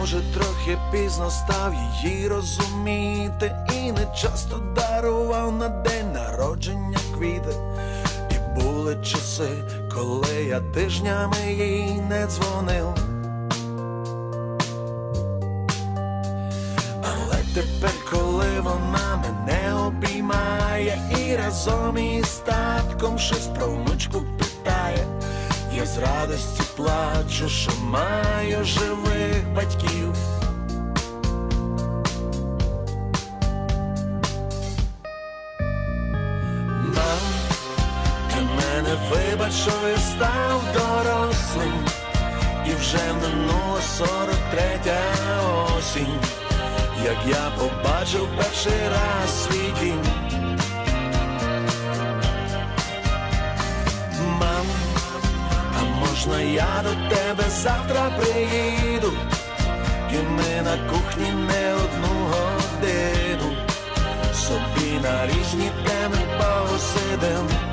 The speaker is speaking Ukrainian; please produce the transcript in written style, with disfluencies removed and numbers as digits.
Може, трохи пізно став її розуміти, і не часто дарував на день народження квіти. І були часи, коли я тижнями їй не дзвонив. Але тепер, коли вона мене обіймає і разом із татком щось про внучку питає, я з радості плачу, що маю живих батьків. Мам, ти мене вибач, що я став дорослим, і вже минула 43-я осінь, як я побачив перший раз свій дім. Мам, а можна я до тебе завтра приїду, і ми на кухні не одну годину собі на різні теми посидим.